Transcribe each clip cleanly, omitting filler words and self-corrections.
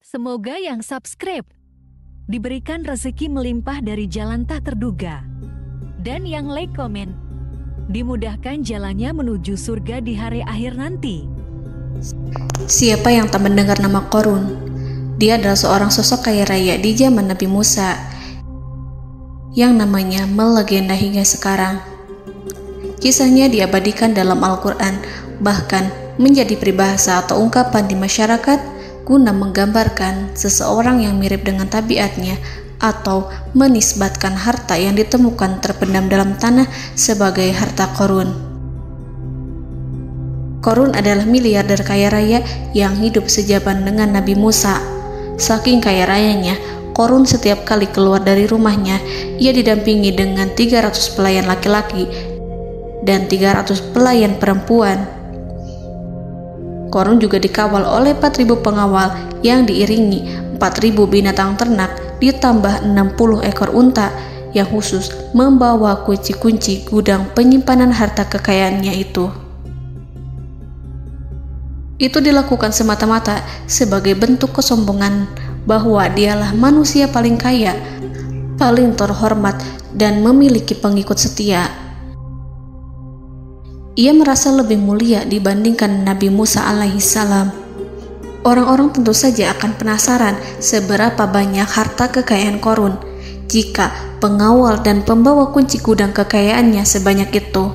Semoga yang subscribe diberikan rezeki melimpah dari jalan tak terduga. Dan yang like komen, dimudahkan jalannya menuju surga di hari akhir nanti. Siapa yang tak mendengar nama Qorun? Dia adalah seorang sosok kaya raya di zaman Nabi Musa yang namanya melegenda hingga sekarang. Kisahnya diabadikan dalam Al-Quran, bahkan menjadi peribahasa atau ungkapan di masyarakat guna menggambarkan seseorang yang mirip dengan tabiatnya atau menisbatkan harta yang ditemukan terpendam dalam tanah sebagai harta Qorun. Qorun adalah miliarder kaya raya yang hidup sejaman dengan Nabi Musa. Saking kaya rayanya, Qorun setiap kali keluar dari rumahnya, ia didampingi dengan 300 pelayan laki-laki dan 300 pelayan perempuan. Qorun juga dikawal oleh 4.000 pengawal yang diiringi 4.000 binatang ternak ditambah 60 ekor unta yang khusus membawa kunci-kunci gudang penyimpanan harta kekayaannya itu. Itu dilakukan semata-mata sebagai bentuk kesombongan bahwa dialah manusia paling kaya, paling terhormat, dan memiliki pengikut setia. Ia merasa lebih mulia dibandingkan Nabi Musa alaihissalam. Orang-orang tentu saja akan penasaran seberapa banyak harta kekayaan Qorun jika pengawal dan pembawa kunci gudang kekayaannya sebanyak itu.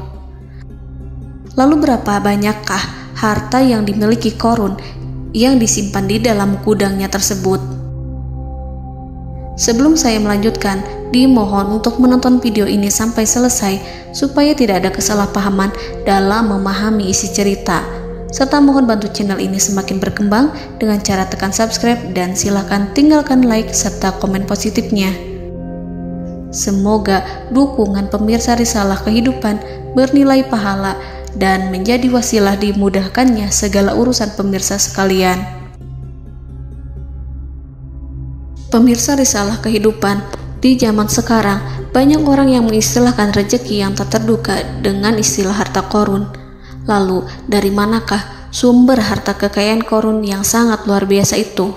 Lalu berapa banyakkah harta yang dimiliki Qorun yang disimpan di dalam gudangnya tersebut? Sebelum saya melanjutkan, dimohon untuk menonton video ini sampai selesai supaya tidak ada kesalahpahaman dalam memahami isi cerita, serta mohon bantu channel ini semakin berkembang dengan cara tekan subscribe dan silakan tinggalkan like serta komen positifnya. Semoga dukungan pemirsa Risalah Kehidupan bernilai pahala dan menjadi wasilah dimudahkannya segala urusan pemirsa sekalian. Pemirsa Risalah Kehidupan, di zaman sekarang banyak orang yang mengistilahkan rezeki yang tak terduga dengan istilah harta Qorun. Lalu dari manakah sumber harta kekayaan Qorun yang sangat luar biasa itu?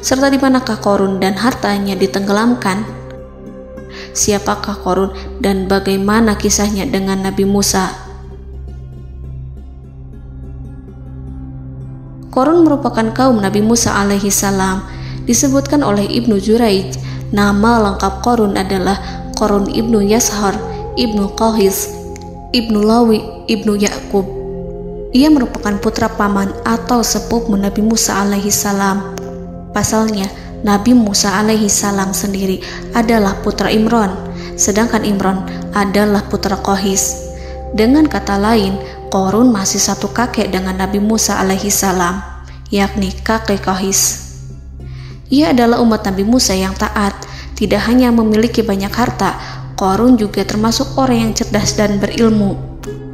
Serta di manakah Qorun dan hartanya ditenggelamkan? Siapakah Qorun dan bagaimana kisahnya dengan Nabi Musa? Qorun merupakan kaum Nabi Musa alaihissalam. Disebutkan oleh Ibnu Jurayj, nama lengkap Qorun adalah Qorun ibnu Yashar, ibnu Qahis, ibnu Lawi, ibnu Yakub. Ia merupakan putra paman atau sepupu Nabi Musa alaihissalam. Pasalnya, Nabi Musa alaihissalam sendiri adalah putra Imran, sedangkan Imran adalah putra Qahis. Dengan kata lain, Qorun masih satu kakek dengan Nabi Musa alaihissalam, yakni kakek Qahis. Ia adalah umat Nabi Musa yang taat. Tidak hanya memiliki banyak harta, Qorun juga termasuk orang yang cerdas dan berilmu.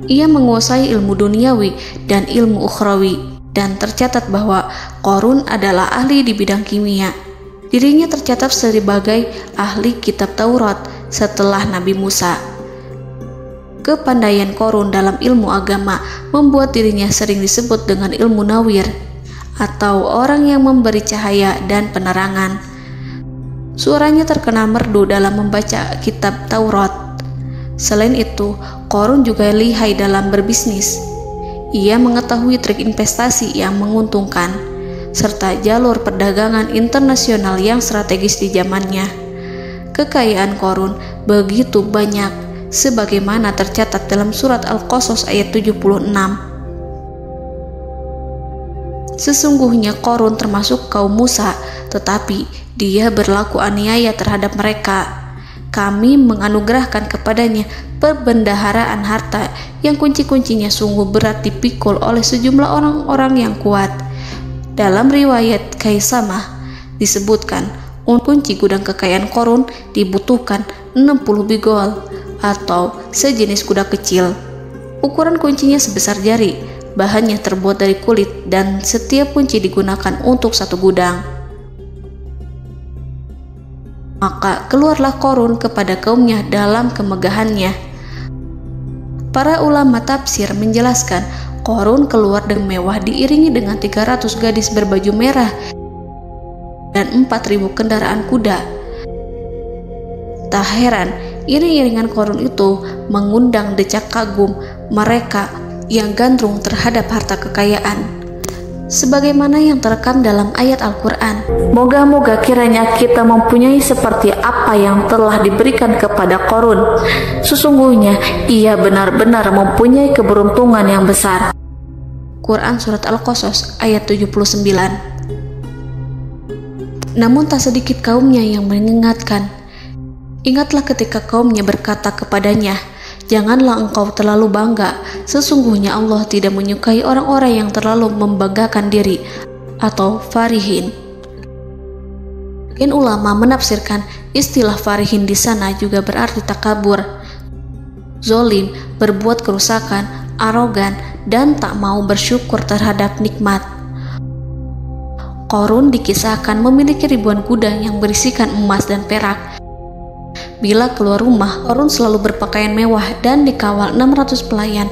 Ia menguasai ilmu duniawi dan ilmu ukhrawi, dan tercatat bahwa Qorun adalah ahli di bidang kimia. Dirinya tercatat sebagai ahli kitab Taurat setelah Nabi Musa. Kepandaian Qorun dalam ilmu agama membuat dirinya sering disebut dengan ilmu nawir, atau orang yang memberi cahaya dan penerangan. Suaranya terkenal merdu dalam membaca kitab Taurat. Selain itu, Qorun juga lihai dalam berbisnis. Ia mengetahui trik investasi yang menguntungkan, serta jalur perdagangan internasional yang strategis di zamannya. Kekayaan Qorun begitu banyak, sebagaimana tercatat dalam surat Al-Qasas ayat 76. Sesungguhnya Qorun termasuk kaum Musa, tetapi dia berlaku aniaya terhadap mereka. Kami menganugerahkan kepadanya perbendaharaan harta yang kunci-kuncinya sungguh berat dipikul oleh sejumlah orang-orang yang kuat. Dalam riwayat Kaisamah disebutkan, kunci gudang kekayaan Qorun dibutuhkan 60 bigol atau sejenis kuda kecil. Ukuran kuncinya sebesar jari, bahannya terbuat dari kulit, dan setiap kunci digunakan untuk satu gudang. Maka keluarlah Qorun kepada kaumnya dalam kemegahannya. Para ulama tafsir menjelaskan Qarun keluar dengan mewah diiringi dengan 300 gadis berbaju merah dan 4.000 kendaraan kuda. Tak heran, iring-iringan Qarun itu mengundang decak kagum mereka yang gandrung terhadap harta kekayaan. Sebagaimana yang terekam dalam ayat Al-Quran, moga-moga kiranya kita mempunyai seperti apa yang telah diberikan kepada Qarun. Sesungguhnya ia benar-benar mempunyai keberuntungan yang besar. Quran Surat Al-Qasas ayat 79. Namun tak sedikit kaumnya yang mengingatkan. Ingatlah ketika kaumnya berkata kepadanya, janganlah engkau terlalu bangga, sesungguhnya Allah tidak menyukai orang-orang yang terlalu membanggakan diri atau farihin. Ulama menafsirkan istilah farihin di sana juga berarti takabur, zolim, berbuat kerusakan, arogan, dan tak mau bersyukur terhadap nikmat. Qarun dikisahkan memiliki ribuan kuda yang berisikan emas dan perak. Bila keluar rumah, Qarun selalu berpakaian mewah dan dikawal 600 pelayan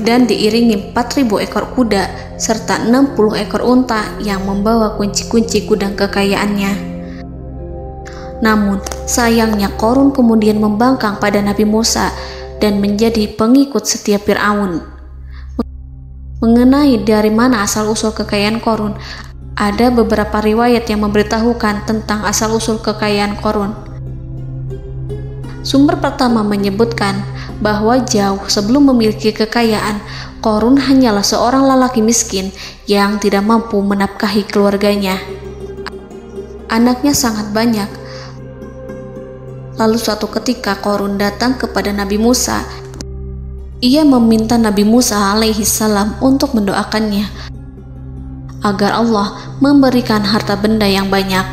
dan diiringi 4.000 ekor kuda serta 60 ekor unta yang membawa kunci-kunci gudang kekayaannya. Namun, sayangnya Qarun kemudian membangkang pada Nabi Musa dan menjadi pengikut setia Fir'aun. Mengenai dari mana asal-usul kekayaan Qarun, ada beberapa riwayat yang memberitahukan tentang asal-usul kekayaan Qarun. Sumber pertama menyebutkan bahwa jauh sebelum memiliki kekayaan, Qarun hanyalah seorang lelaki miskin yang tidak mampu menafkahi keluarganya. Anaknya sangat banyak. Lalu suatu ketika Qarun datang kepada Nabi Musa. Ia meminta Nabi Musa alaihi salam untuk mendoakannya agar Allah memberikan harta benda yang banyak.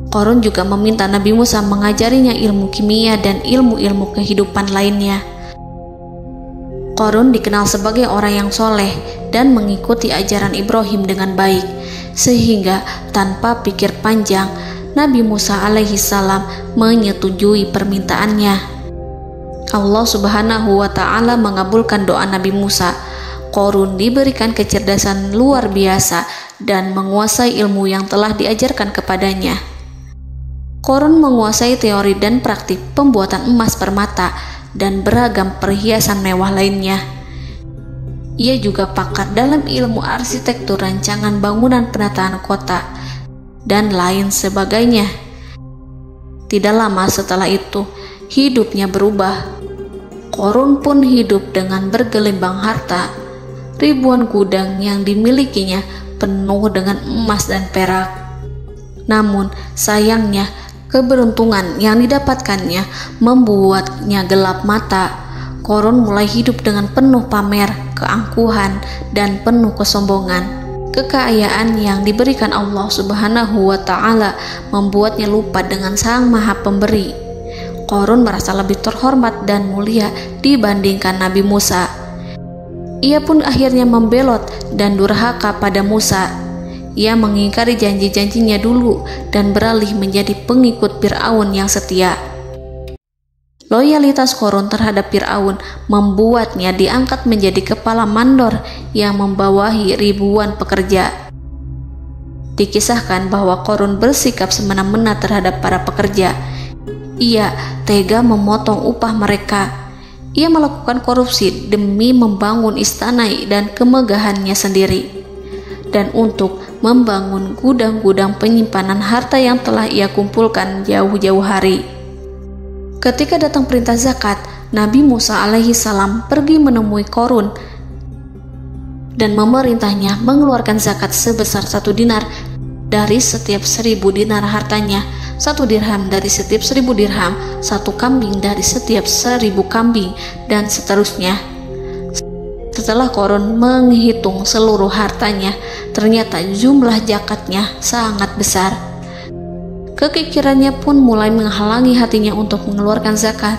Qarun juga meminta Nabi Musa mengajarinya ilmu kimia dan ilmu-ilmu kehidupan lainnya. Qarun dikenal sebagai orang yang soleh dan mengikuti ajaran Ibrahim dengan baik, sehingga tanpa pikir panjang, Nabi Musa alaihi salam menyetujui permintaannya. Allah Subhanahu wa ta'ala mengabulkan doa Nabi Musa. Qarun diberikan kecerdasan luar biasa dan menguasai ilmu yang telah diajarkan kepadanya. Qarun menguasai teori dan praktik pembuatan emas permata dan beragam perhiasan mewah lainnya. Ia juga pakar dalam ilmu arsitektur, rancangan bangunan, penataan kota, dan lain sebagainya. Tidak lama setelah itu, hidupnya berubah. Qarun pun hidup dengan bergelimbang harta. Ribuan gudang yang dimilikinya penuh dengan emas dan perak. Namun, sayangnya, keberuntungan yang didapatkannya membuatnya gelap mata. Qarun mulai hidup dengan penuh pamer, keangkuhan, dan penuh kesombongan. Kekayaan yang diberikan Allah Subhanahu wa ta'ala membuatnya lupa dengan Sang Maha Pemberi. Qarun merasa lebih terhormat dan mulia dibandingkan Nabi Musa. Ia pun akhirnya membelot dan durhaka pada Musa. Ia mengingkari janji-janjinya dulu dan beralih menjadi pengikut Fir'aun yang setia. Loyalitas Qarun terhadap Fir'aun membuatnya diangkat menjadi kepala mandor yang membawahi ribuan pekerja. Dikisahkan bahwa Qarun bersikap semena-mena terhadap para pekerja. Ia tega memotong upah mereka. Ia melakukan korupsi demi membangun istana dan kemegahannya sendiri, dan untuk membangun gudang-gudang penyimpanan harta yang telah ia kumpulkan jauh-jauh hari. Ketika datang perintah zakat, Nabi Musa alaihi salam pergi menemui Qarun dan memerintahnya mengeluarkan zakat sebesar 1 dinar dari setiap 1000 dinar hartanya, 1 dirham dari setiap 1000 dirham, 1 kambing dari setiap 1000 kambing, dan seterusnya. Setelah Qarun menghitung seluruh hartanya, ternyata jumlah zakatnya sangat besar. Kekikirannya pun mulai menghalangi hatinya untuk mengeluarkan zakat.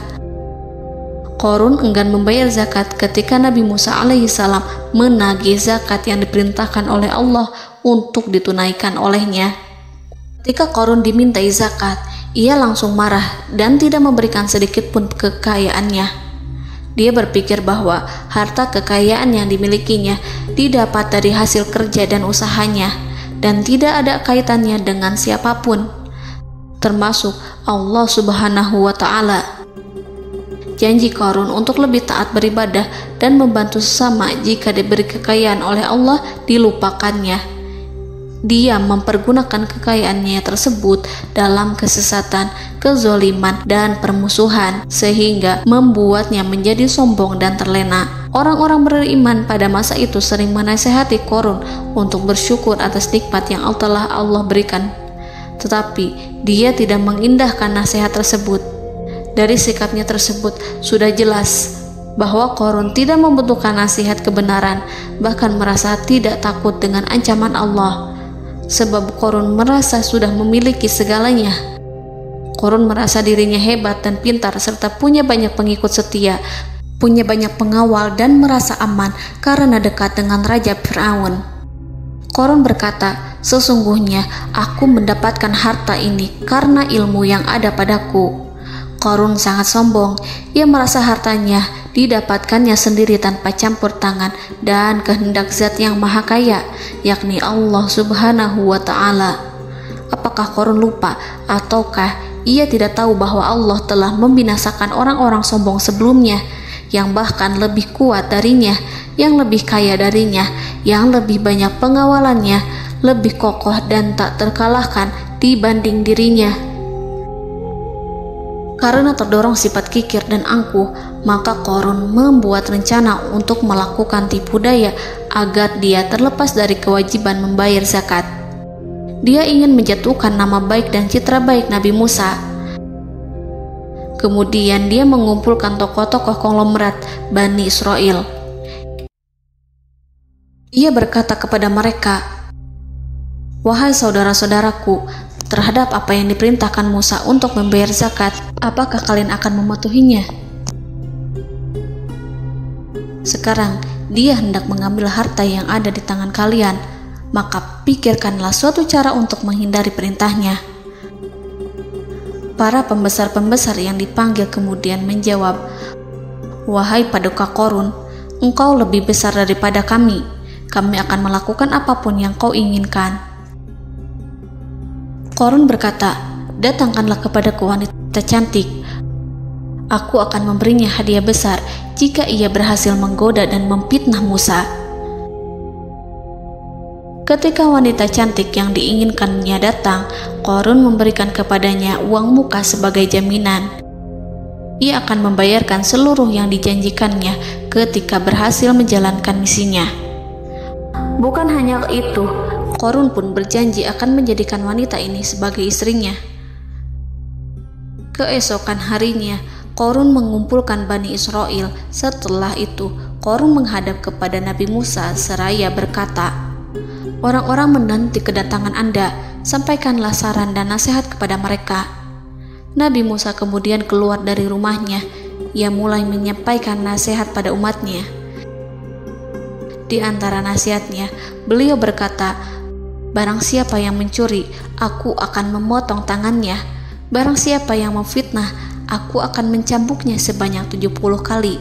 Qarun enggan membayar zakat ketika Nabi Musa alaihissalam menagih zakat yang diperintahkan oleh Allah untuk ditunaikan olehnya. Ketika Qarun dimintai zakat, ia langsung marah dan tidak memberikan sedikit pun kekayaannya. Dia berpikir bahwa harta kekayaan yang dimilikinya didapat dari hasil kerja dan usahanya, dan tidak ada kaitannya dengan siapapun, termasuk Allah Subhanahu wa Ta'ala. Janji Qarun untuk lebih taat beribadah dan membantu sesama jika diberi kekayaan oleh Allah dilupakannya. Dia mempergunakan kekayaannya tersebut dalam kesesatan, kezoliman, dan permusuhan, sehingga membuatnya menjadi sombong dan terlena. Orang-orang beriman pada masa itu sering menasihati Qarun untuk bersyukur atas nikmat yang telah Allah berikan, tetapi dia tidak mengindahkan nasihat tersebut. Dari sikapnya tersebut sudah jelas bahwa Qarun tidak membutuhkan nasihat kebenaran, bahkan merasa tidak takut dengan ancaman Allah. Sebab Qarun merasa sudah memiliki segalanya. Qarun merasa dirinya hebat dan pintar serta punya banyak pengikut setia, punya banyak pengawal dan merasa aman karena dekat dengan Raja Fir'aun. Qarun berkata, "Sesungguhnya aku mendapatkan harta ini karena ilmu yang ada padaku." Qarun sangat sombong. Ia merasa hartanya didapatkannya sendiri tanpa campur tangan dan kehendak Zat yang Maha Kaya, yakni Allah Subhanahu wa Ta'ala. Apakah Qarun lupa ataukah ia tidak tahu bahwa Allah telah membinasakan orang-orang sombong sebelumnya yang bahkan lebih kuat darinya, yang lebih kaya darinya, yang lebih banyak pengawalannya, lebih kokoh dan tak terkalahkan dibanding dirinya? Karena terdorong sifat kikir dan angkuh, maka Qarun membuat rencana untuk melakukan tipu daya agar dia terlepas dari kewajiban membayar zakat. Dia ingin menjatuhkan nama baik dan citra baik Nabi Musa. Kemudian dia mengumpulkan tokoh-tokoh konglomerat Bani Israel. Ia berkata kepada mereka, "Wahai saudara-saudaraku, terhadap apa yang diperintahkan Musa untuk membayar zakat, apakah kalian akan mematuhinya? Sekarang dia hendak mengambil harta yang ada di tangan kalian, maka pikirkanlah suatu cara untuk menghindari perintahnya." Para pembesar-pembesar yang dipanggil kemudian menjawab, "Wahai paduka Qarun, engkau lebih besar daripada kami. Kami akan melakukan apapun yang kau inginkan." Qarun berkata, "Datangkanlah kepadaku wanita cantik. Aku akan memberinya hadiah besar jika ia berhasil menggoda dan memfitnah Musa." Ketika wanita cantik yang diinginkannya datang, Qarun memberikan kepadanya uang muka sebagai jaminan. Ia akan membayarkan seluruh yang dijanjikannya ketika berhasil menjalankan misinya. Bukan hanya itu, Qarun pun berjanji akan menjadikan wanita ini sebagai istrinya. Keesokan harinya, Qarun mengumpulkan Bani Israel. Setelah itu, Qarun menghadap kepada Nabi Musa seraya berkata, "Orang-orang menanti kedatangan Anda, sampaikanlah saran dan nasihat kepada mereka." Nabi Musa kemudian keluar dari rumahnya. Ia mulai menyampaikan nasihat pada umatnya. Di antara nasihatnya, beliau berkata, "Barang siapa yang mencuri, aku akan memotong tangannya. Barang siapa yang memfitnah, aku akan mencambuknya sebanyak 70 kali.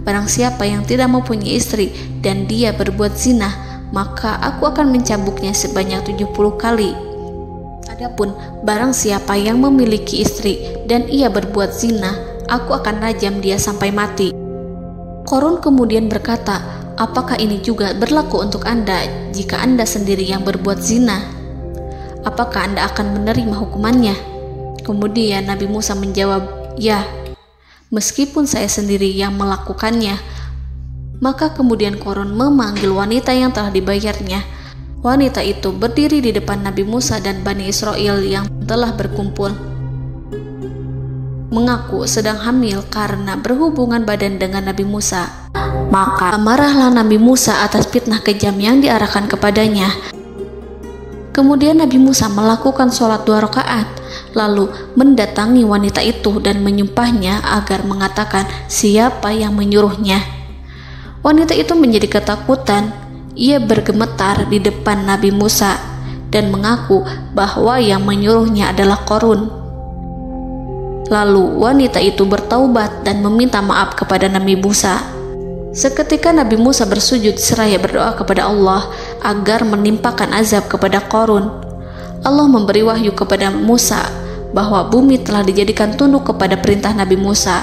Barang siapa yang tidak mempunyai istri dan dia berbuat zina, maka aku akan mencambuknya sebanyak 70 kali. Adapun barang siapa yang memiliki istri dan ia berbuat zina, aku akan rajam dia sampai mati." Qarun kemudian berkata, "Apakah ini juga berlaku untuk Anda jika Anda sendiri yang berbuat zina? Apakah Anda akan menerima hukumannya?" Kemudian Nabi Musa menjawab, "Ya, meskipun saya sendiri yang melakukannya." Maka kemudian Qarun memanggil wanita yang telah dibayarnya. Wanita itu berdiri di depan Nabi Musa dan Bani Israel yang telah berkumpul, mengaku sedang hamil karena berhubungan badan dengan Nabi Musa. Maka marahlah Nabi Musa atas fitnah kejam yang diarahkan kepadanya. Kemudian Nabi Musa melakukan sholat 2 rakaat, lalu mendatangi wanita itu dan menyumpahnya agar mengatakan siapa yang menyuruhnya. Wanita itu menjadi ketakutan. Ia bergemetar di depan Nabi Musa dan mengaku bahwa yang menyuruhnya adalah Qarun. Lalu wanita itu bertaubat dan meminta maaf kepada Nabi Musa. Seketika Nabi Musa bersujud seraya berdoa kepada Allah agar menimpakan azab kepada Qarun. Allah memberi wahyu kepada Musa bahwa bumi telah dijadikan tunduk kepada perintah Nabi Musa.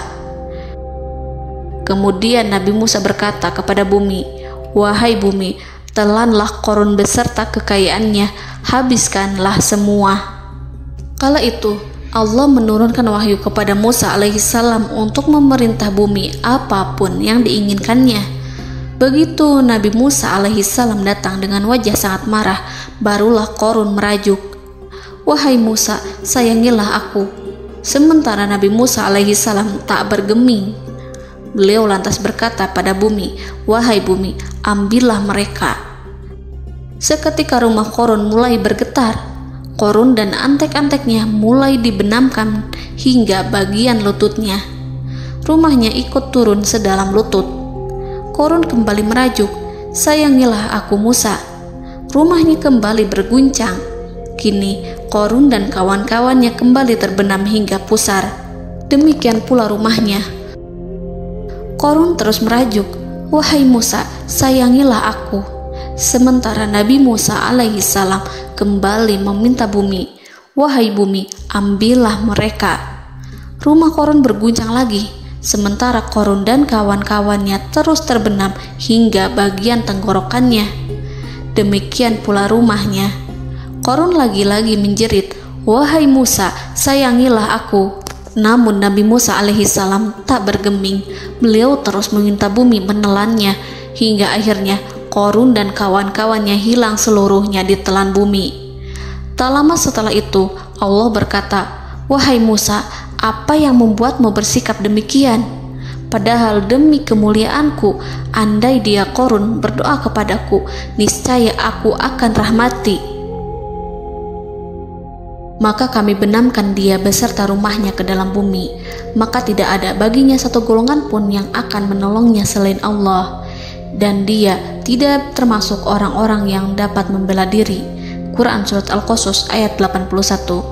Kemudian Nabi Musa berkata kepada bumi, "Wahai bumi, telanlah Qarun beserta kekayaannya, habiskanlah semua." Kala itu Allah menurunkan wahyu kepada Musa alaihissalam untuk memerintah bumi apapun yang diinginkannya. Begitu Nabi Musa alaihissalam datang dengan wajah sangat marah, barulah Qarun merajuk, "Wahai Musa, sayangilah aku." Sementara Nabi Musa alaihissalam tak bergeming. Beliau lantas berkata pada bumi, "Wahai bumi, ambillah mereka." Seketika rumah Qarun mulai bergetar. Qarun dan antek-anteknya mulai dibenamkan hingga bagian lututnya. Rumahnya ikut turun sedalam lutut. Qarun kembali merajuk, "Sayangilah aku Musa." Rumahnya kembali berguncang. Kini Qarun dan kawan-kawannya kembali terbenam hingga pusar. Demikian pula rumahnya. Qarun terus merajuk, "Wahai Musa, sayangilah aku." Sementara Nabi Musa alaihissalam kembali meminta bumi, "Wahai bumi, ambillah mereka." Rumah Qarun berguncang lagi, sementara Qarun dan kawan-kawannya terus terbenam hingga bagian tenggorokannya. Demikian pula rumahnya. Qarun lagi-lagi menjerit, "Wahai Musa, sayangilah aku." Namun Nabi Musa alaihissalam tak bergeming. Beliau terus meminta bumi menelannya hingga akhirnya Qarun dan kawan-kawannya hilang seluruhnya ditelan bumi. Tak lama setelah itu Allah berkata, "Wahai Musa, apa yang membuatmu bersikap demikian? Padahal demi kemuliaanku, andai dia Qarun berdoa kepadaku, niscaya aku akan rahmati. Maka kami benamkan dia beserta rumahnya ke dalam bumi, maka tidak ada baginya satu golongan pun yang akan menolongnya selain Allah, dan dia tidak termasuk orang-orang yang dapat membela diri." Quran Surat Al-Qasas ayat 81.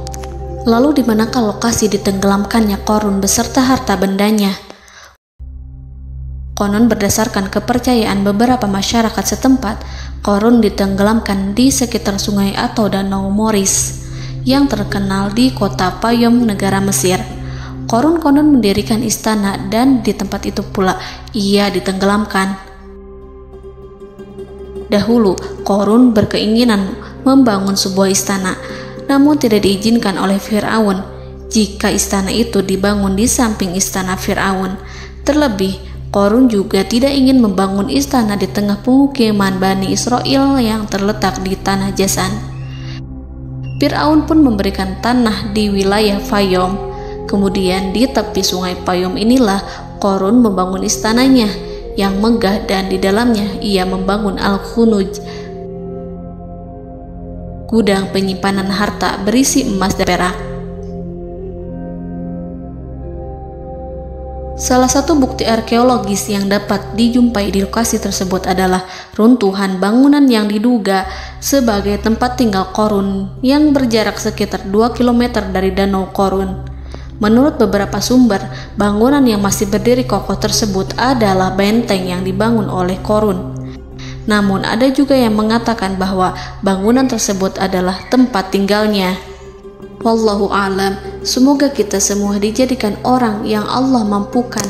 Lalu di manakah lokasi ditenggelamkannya Qarun beserta harta bendanya? Konon berdasarkan kepercayaan beberapa masyarakat setempat, Qarun ditenggelamkan di sekitar sungai atau danau Moris yang terkenal di kota Payom, negara Mesir. Qarun konon mendirikan istana dan di tempat itu pula ia ditenggelamkan. Dahulu, Qarun berkeinginan membangun sebuah istana, namun tidak diizinkan oleh Fir'aun jika istana itu dibangun di samping istana Fir'aun. Terlebih, Qarun juga tidak ingin membangun istana di tengah pemukiman Bani Israel yang terletak di tanah Jasan. Fir'aun pun memberikan tanah di wilayah Fayom. Kemudian di tepi sungai Payom inilah Qarun membangun istananya yang megah, dan di dalamnya ia membangun Al-Khunuj, gudang penyimpanan harta berisi emas dan perak. Salah satu bukti arkeologis yang dapat dijumpai di lokasi tersebut adalah runtuhan bangunan yang diduga sebagai tempat tinggal Qarun yang berjarak sekitar 2 km dari Danau Qarun. Menurut beberapa sumber, bangunan yang masih berdiri kokoh tersebut adalah benteng yang dibangun oleh Qarun. Namun ada juga yang mengatakan bahwa bangunan tersebut adalah tempat tinggalnya. Wallahu a'lam. Semoga kita semua dijadikan orang yang Allah mampukan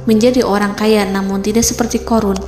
menjadi orang kaya namun tidak seperti Qarun,